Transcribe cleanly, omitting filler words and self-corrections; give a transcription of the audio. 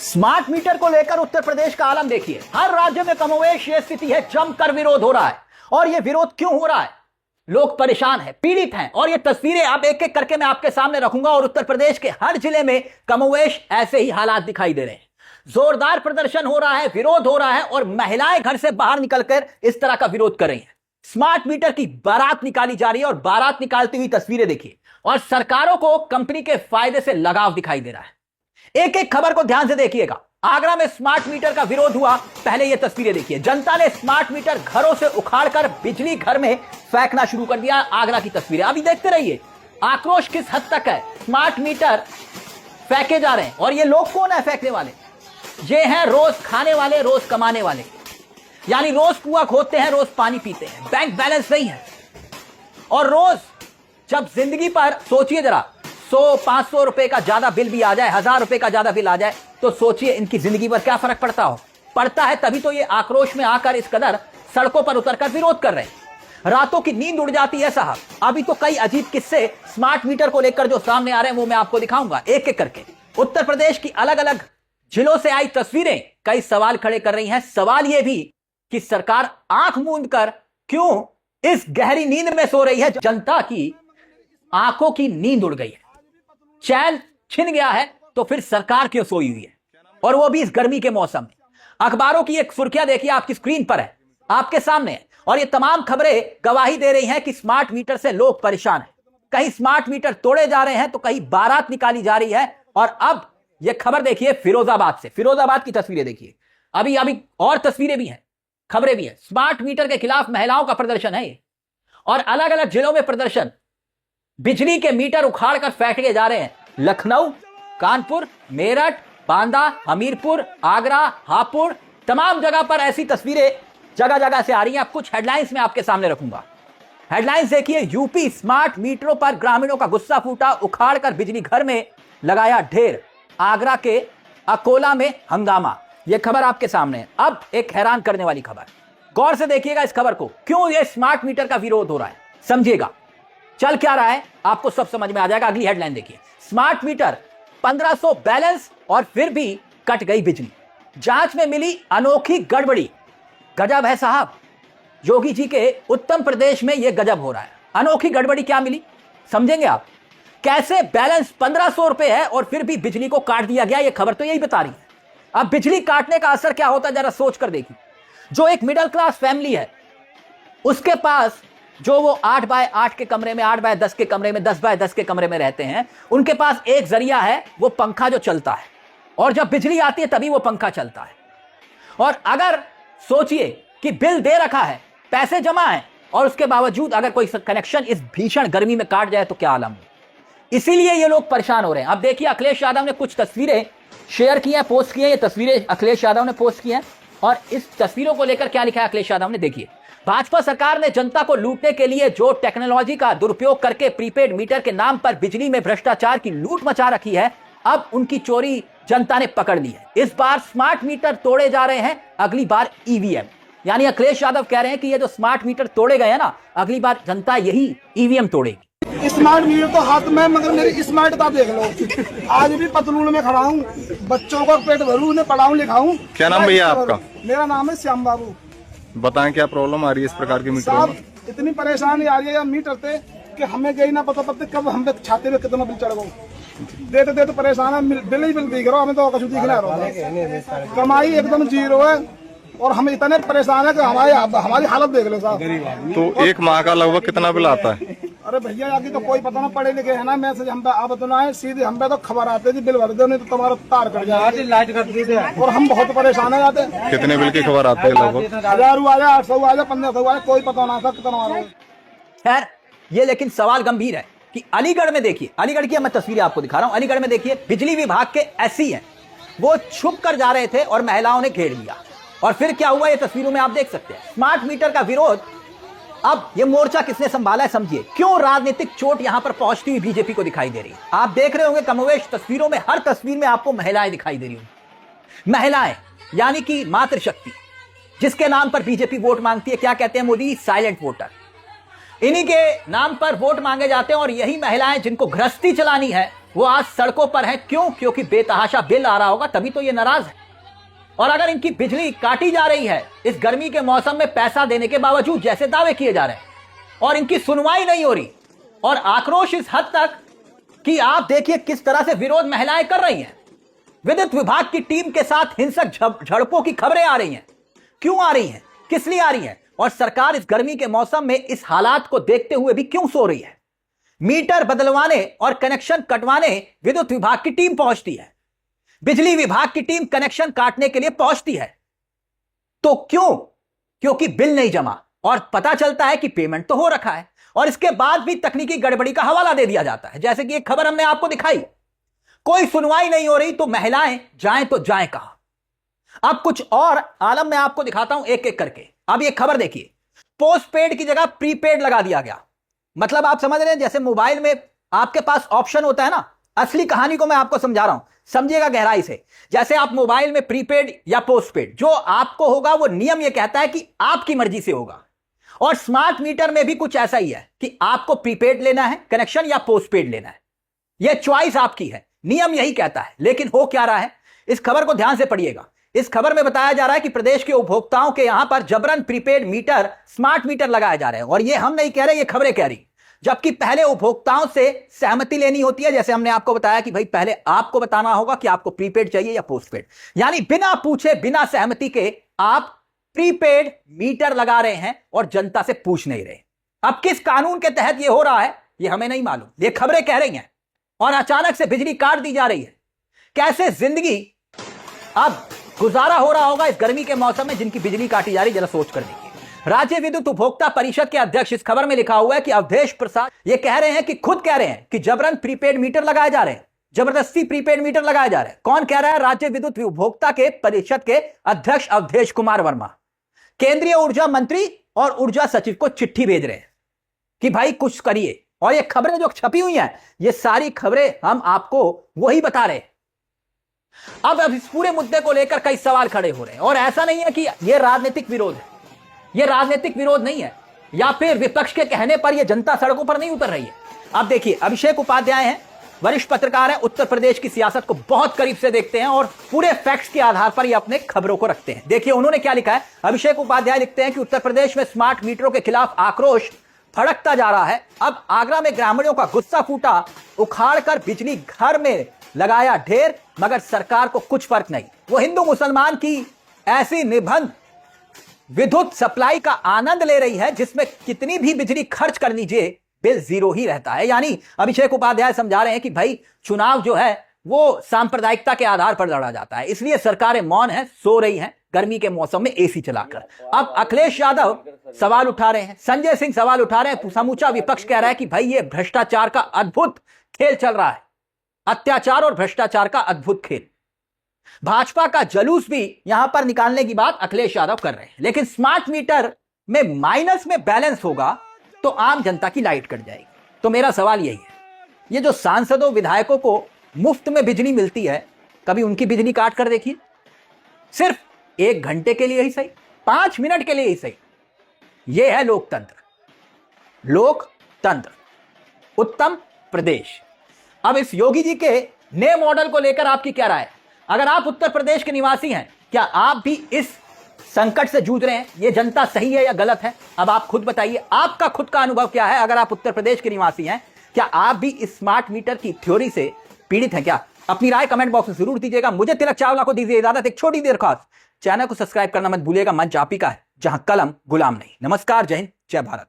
Smart meter को लेकर उत्तर प्रदेश का आलम देखिए। हर राज्य में कमोवेश ये स्थिति है, जमकर विरोध हो रहा है। और ये विरोध क्यों हो रहा है? लोग परेशान हैं, पीड़ित हैं, और ये तस्वीरें अब एक एक करके मैं आपके सामने रखूंगा। और उत्तर प्रदेश के हर जिले में कमोवेश ऐसे ही हालात दिखाई दे रहे हैं। जोरदार प्रदर्शन हो रहा है, विरोध हो रहा है, और महिलाएं घर से बाहर निकलकर इस तरह का विरोध कर रही हैं। स्मार्ट मीटर की बारात निकाली जा रही है, और बारात निकालती हुई तस्वीरें देखिए। और सरकारों को कंपनी के फायदे से लगाव दिखाई दे रहा है। एक एक खबर को ध्यान से देखिएगा। आगरा में स्मार्ट मीटर का विरोध हुआ, पहले यह तस्वीरें देखिए। जनता ने स्मार्ट मीटर घरों से उखाड़कर बिजली घर में फेंकना शुरू कर दिया। आगरा की तस्वीरें अभी देखते रहिए। आक्रोश किस हद तक है। स्मार्ट मीटर फेंके जा रहे हैं, और ये लोग कौन है फेंकने वाले? ये हैं रोज खाने वाले, रोज कमाने वाले, यानी रोज कुआं खोदते हैं, रोज पानी पीते हैं, बैंक बैलेंस नहीं है। और रोज जब जिंदगी पर सोचिए जरा, 100-500 रुपए का ज्यादा बिल भी आ जाए, 1000 रुपए का ज्यादा बिल आ जाए, तो सोचिए इनकी जिंदगी पर क्या फर्क पड़ता हो। पड़ता है, तभी तो ये आक्रोश में आकर इस कदर सड़कों पर उतरकर विरोध कर रहे हैं। रातों की नींद उड़ जाती है साहब। अभी तो कई अजीब किस्से स्मार्ट मीटर को लेकर जो सामने आ रहे हैं वो मैं आपको दिखाऊंगा एक एक करके। उत्तर प्रदेश की अलग अलग जिलों से आई तस्वीरें कई सवाल खड़े कर रही हैं। सवाल यह भी कि सरकार आंख मूंद कर क्यों इस गहरी नींद में सो रही है। जनता की आंखों की नींद उड़ गई है, चैन छिन गया है, तो फिर सरकार क्यों सोई हुई है, और वो भी इस गर्मी के मौसम में। अखबारों की एक सुर्खियां देखिए, आपकी स्क्रीन पर है, आपके सामने है। और ये तमाम खबरें गवाही दे रही हैं कि स्मार्ट मीटर से लोग परेशान हैं। कहीं स्मार्ट मीटर तोड़े जा रहे हैं, तो कहीं बारात निकाली जा रही है। और अब ये खबर देखिए फिरोजाबाद से। फिरोजाबाद की तस्वीरें देखिए। अभी अभी और तस्वीरें भी हैं, खबरें भी हैं। स्मार्ट मीटर के खिलाफ महिलाओं का प्रदर्शन है ये, और अलग अलग जिलों में प्रदर्शन। बिजली के मीटर उखाड़कर फेंके जा रहे हैं। लखनऊ, कानपुर, मेरठ, बांदा, हमीरपुर, आगरा, हापुड़, तमाम जगह पर ऐसी तस्वीरें जगह जगह से आ रही हैं। अब कुछ हेडलाइंस में आपके सामने रखूंगा। हेडलाइंस देखिए। यूपी स्मार्ट मीटरों पर ग्रामीणों का गुस्सा फूटा, उखाड़कर बिजली घर में लगाया ढेर। आगरा के अकोला में हंगामा। यह खबर आपके सामने है। अब एक हैरान करने वाली खबर, गौर से देखिएगा इस खबर को। क्यों यह स्मार्ट मीटर का विरोध हो रहा है, समझिएगा। चल क्या रहा है आपको सब समझ में आ जाएगा। अगली हेडलाइन देखिए। स्मार्ट मीटर 1500 बैलेंस और फिर भी कट गई बिजली। जांच में मिली अनोखी गड़बड़ी। गजब है साहब, योगी जी के उत्तर प्रदेश में यह गजब हो रहा है। अनोखी गड़बड़ी क्या मिली, समझेंगे आप। कैसे बैलेंस 1500 रुपए है और फिर भी बिजली को काट दिया गया, यह खबर तो यही बता रही है। अब बिजली काटने का असर क्या होता है जरा सोच कर देखिए। जो एक मिडिल क्लास फैमिली है, उसके पास जो वो 8 बाय 8 के कमरे में, 8 बाय 10 के कमरे में, 10 बाय 10 के कमरे में रहते हैं, उनके पास एक जरिया है, वो पंखा जो चलता है। और जब बिजली आती है तभी वो पंखा चलता है। और अगर सोचिए कि बिल दे रखा है, पैसे जमा है, और उसके बावजूद अगर कोई कनेक्शन इस भीषण गर्मी में काट जाए तो क्या आलम हो। इसीलिए ये लोग परेशान हो रहे हैं। अब देखिए, अखिलेश यादव ने कुछ तस्वीरें शेयर की हैं, पोस्ट की हैं। ये तस्वीरें अखिलेश यादव ने पोस्ट की हैं, और इस तस्वीरों को लेकर क्या लिखा है अखिलेश यादव ने, देखिए। भाजपा सरकार ने जनता को लूटने के लिए जो टेक्नोलॉजी का दुरुपयोग करके प्रीपेड मीटर के नाम पर बिजली में भ्रष्टाचार की लूट मचा रखी है, अब उनकी चोरी जनता ने पकड़ ली है। इस बार स्मार्ट मीटर तोड़े जा रहे हैं, अगली बार ईवीएम। यानी अखिलेश यादव कह रहे हैं कि ये जो स्मार्ट मीटर तोड़े गए हैं ना, अगली बार जनता यही ईवीएम तोड़ेगी। स्मार्ट मीटर तो हाथ में, मगर मेरी स्मार्टता देख लो। आज भी पतलून में खड़ा हूँ, बच्चों का पेट भरूं, उन्हें पढ़ाऊं लिखाऊं। क्या नाम भैया आपका? मेरा नाम है श्याम बाबू। बताएं क्या प्रॉब्लम आ रही है इस प्रकार के मीटरों में? इतनी परेशानी आ रही है मीटर से कि हमें गई ना पता पड़ते कब हम छाते में कितना बिल चढ़ गो। देते देते परेशान है, बिल ही बिल दिख रहा, हमें तो कछु दिख नहीं रहा। कमाई एकदम जीरो है, और हम इतने परेशान है कि हमारी हालत देख लो साहब। तो एक माह का लगभग कितना बिल आता है? अरे भैया आगे तो कोई पता ना, पढ़े लिखे है ना, मैसेज हम पे आप तो है सीधे हम पे तो खबर आते थी, बिल भर दो नहीं तो तुम्हारा तार कट जाए, लाइट कर दी थे। और हम बहुत परेशान है जाते। कितने बिल की खबर आती है लगभग? 1000 आ जाए, 800 आ जाए, 1500 आ जाए, कोई पता ना था कितना आ रहा है। खैर, ये लेकिन सवाल गंभीर है कि अलीगढ़ में देखिए, अलीगढ़ की मैं तस्वीरें आपको दिखा रहा हूं। अलीगढ़ में देखिए, बिजली विभाग के एससी हैं, वो छुप कर जा रहे थे और महिलाओं ने घेर लिया। और फिर क्या हुआ, ये तस्वीरों में आप देख सकते हैं। स्मार्ट मीटर का विरोध, अब ये मोर्चा किसने संभाला है समझिए। क्यों राजनीतिक चोट यहां पर पहुंचती हुई बीजेपी को दिखाई दे रही है। आप देख रहे होंगे कमोवेश तस्वीरों में, हर तस्वीर में आपको महिलाएं दिखाई दे रही होंगी। महिलाएं यानी कि मातृशक्ति, जिसके नाम पर बीजेपी वोट मांगती है। क्या कहते हैं मोदी? Silent voter. इन्हीं के नाम पर वोट मांगे जाते हैं, और यही महिलाएं जिनको गृहस्थी चलानी है, वो आज सड़कों पर हैं। क्यों? क्योंकि बेतहाशा बिल आ रहा होगा, तभी तो ये नाराज है। और अगर इनकी बिजली काटी जा रही है इस गर्मी के मौसम में पैसा देने के बावजूद, जैसे दावे किए जा रहे हैं, और इनकी सुनवाई नहीं हो रही, और आक्रोश इस हद तक कि आप देखिए किस तरह से विरोध महिलाएं कर रही हैं। विद्युत विभाग की टीम के साथ हिंसक झड़पों की खबरें आ रही हैं। क्यों आ रही हैं? किस लिए आ रही हैं? और सरकार इस गर्मी के मौसम में इस हालात को देखते हुए भी क्यों सो रही है? मीटर बदलवाने और कनेक्शन कटवाने विद्युत विभाग की टीम पहुंचती है, बिजली विभाग की टीम कनेक्शन काटने के लिए पहुंचती है। तो क्यों? क्योंकि बिल नहीं जमा और पता चलता है कि पेमेंट तो हो रखा है, और इसके बाद भी तकनीकी गड़बड़ी का हवाला दे दिया जाता है। जैसे कि एक खबर हमने आपको दिखाई, कोई सुनवाई नहीं हो रही तो महिलाएं जाएं तो जाएं कहां। अब कुछ और आलम मैं आपको दिखाता हूं एक एक करके। अब ये खबर देखिए, पोस्ट पेड की जगह प्रीपेड लगा दिया गया। मतलब आप समझ रहे हैं, जैसे मोबाइल में आपके पास ऑप्शन होता है ना, असली कहानी को मैं आपको समझा रहा हूं, समझिएगा गहराई से। जैसे आप मोबाइल में प्रीपेड या पोस्टपेड, जो आपको होगा वो नियम ये कहता है कि आपकी मर्जी से होगा। और स्मार्ट मीटर में भी कुछ ऐसा ही है कि आपको प्रीपेड लेना है कनेक्शन या पोस्टपेड लेना है, यह चॉइस आपकी है, नियम यही कहता है। लेकिन हो क्या रहा है, इस खबर को ध्यान से पढ़िएगा। इस खबर में बताया जा रहा है कि प्रदेश के उपभोक्ताओं के यहां पर जबरन प्रीपेड मीटर, स्मार्ट मीटर लगाए जा रहे हैं। और ये हम नहीं कह रहे, ये खबरें कह रही, जबकि पहले उपभोक्ताओं से सहमति लेनी होती है। जैसे हमने आपको बताया कि भाई पहले आपको बताना होगा कि आपको प्रीपेड चाहिए या पोस्टपेड, यानी बिना पूछे बिना सहमति के आप प्रीपेड मीटर लगा रहे हैं और जनता से पूछ नहीं रहे। अब किस कानून के तहत यह हो रहा है यह हमें नहीं मालूम, ये खबरें कह रही हैं। और अचानक से बिजली काट दी जा रही है। कैसे जिंदगी अब गुजारा हो रहा होगा इस गर्मी के मौसम में जिनकी बिजली काटी जा रही, जरा सोच कर देखिए। राज्य विद्युत उपभोक्ता परिषद के अध्यक्ष, इस खबर में लिखा हुआ है कि अवधेश प्रसाद ये कह रहे हैं कि खुद कह रहे हैं कि जबरन प्रीपेड मीटर लगाए जा रहे हैं, जबरदस्ती प्रीपेड मीटर लगाए जा रहे हैं। कौन कह रहा है? राज्य विद्युत उपभोक्ता के परिषद के अध्यक्ष अवधेश कुमार वर्मा केंद्रीय ऊर्जा मंत्री और ऊर्जा सचिव को चिट्ठी भेज रहे हैं कि भाई कुछ करिए। और ये खबरें जो छपी हुई हैं, ये सारी खबरें हम आपको वही बता रहे हैं। अब इस पूरे मुद्दे को लेकर कई सवाल खड़े हो रहे हैं। और ऐसा नहीं है कि यह राजनीतिक विरोध है, यह राजनीतिक विरोध नहीं है, या फिर विपक्ष के कहने पर यह जनता सड़कों पर नहीं उतर रही है। अब देखिए, अभिषेक उपाध्याय हैं, वरिष्ठ पत्रकार हैं, उत्तर प्रदेश की सियासत को बहुत करीब से देखते हैं और पूरे फैक्ट्स के आधार पर ये अपने खबरों को रखते हैं। देखिए उन्होंने क्या लिखा है। अभिषेक उपाध्याय लिखते हैं कि उत्तर प्रदेश में स्मार्ट मीटरों के खिलाफ आक्रोश भड़कता जा रहा है। अब आगरा में ग्रामीणों का गुस्सा फूटा, उखाड़कर बिजली घर में लगाया ढेर, मगर सरकार को कुछ फर्क नहीं। वो हिंदू मुसलमान की ऐसी निबंध विद्युत सप्लाई का आनंद ले रही है जिसमें कितनी भी बिजली खर्च कर लीजिए बिल जीरो ही रहता है। यानी अभिषेक उपाध्याय समझा रहे हैं कि भाई चुनाव जो है वो सांप्रदायिकता के आधार पर लड़ा जाता है, इसलिए सरकारें मौन है, सो रही हैं गर्मी के मौसम में एसी चलाकर। अब अखिलेश यादव सवाल उठा रहे हैं, संजय सिंह सवाल उठा रहे हैं, समूचा विपक्ष कह रहा है कि भाई ये भ्रष्टाचार का अद्भुत खेल चल रहा है, अत्याचार और भ्रष्टाचार का अद्भुत खेल। भाजपा का जलूस भी यहां पर निकालने की बात अखिलेश यादव कर रहे हैं। लेकिन स्मार्ट मीटर में माइनस में बैलेंस होगा तो आम जनता की लाइट कट जाएगी। तो मेरा सवाल यही है, ये जो सांसदों विधायकों को मुफ्त में बिजली मिलती है, कभी उनकी बिजली काट कर देखिए, सिर्फ 1 घंटे के लिए ही सही, 5 मिनट के लिए ही सही। यह है लोकतंत्र, लोकतंत्र उत्तम प्रदेश। अब इस योगी जी के नए मॉडल को लेकर आपकी क्या राय है? अगर आप उत्तर प्रदेश के निवासी हैं, क्या आप भी इस संकट से जूझ रहे हैं? ये जनता सही है या गलत है? अब आप खुद बताइए, आपका खुद का अनुभव क्या है? अगर आप उत्तर प्रदेश के निवासी हैं, क्या आप भी इस स्मार्ट मीटर की थ्योरी से पीड़ित हैं क्या? अपनी राय कमेंट बॉक्स में जरूर दीजिएगा। मुझे तिलक चावला को दीजिए इजाजत। एक छोटी देर खास, चैनल को सब्सक्राइब करना मत भूलिएगा। मंच आप ही का है, जहां कलम गुलाम नहीं। नमस्कार, जय हिंद, जय भारत।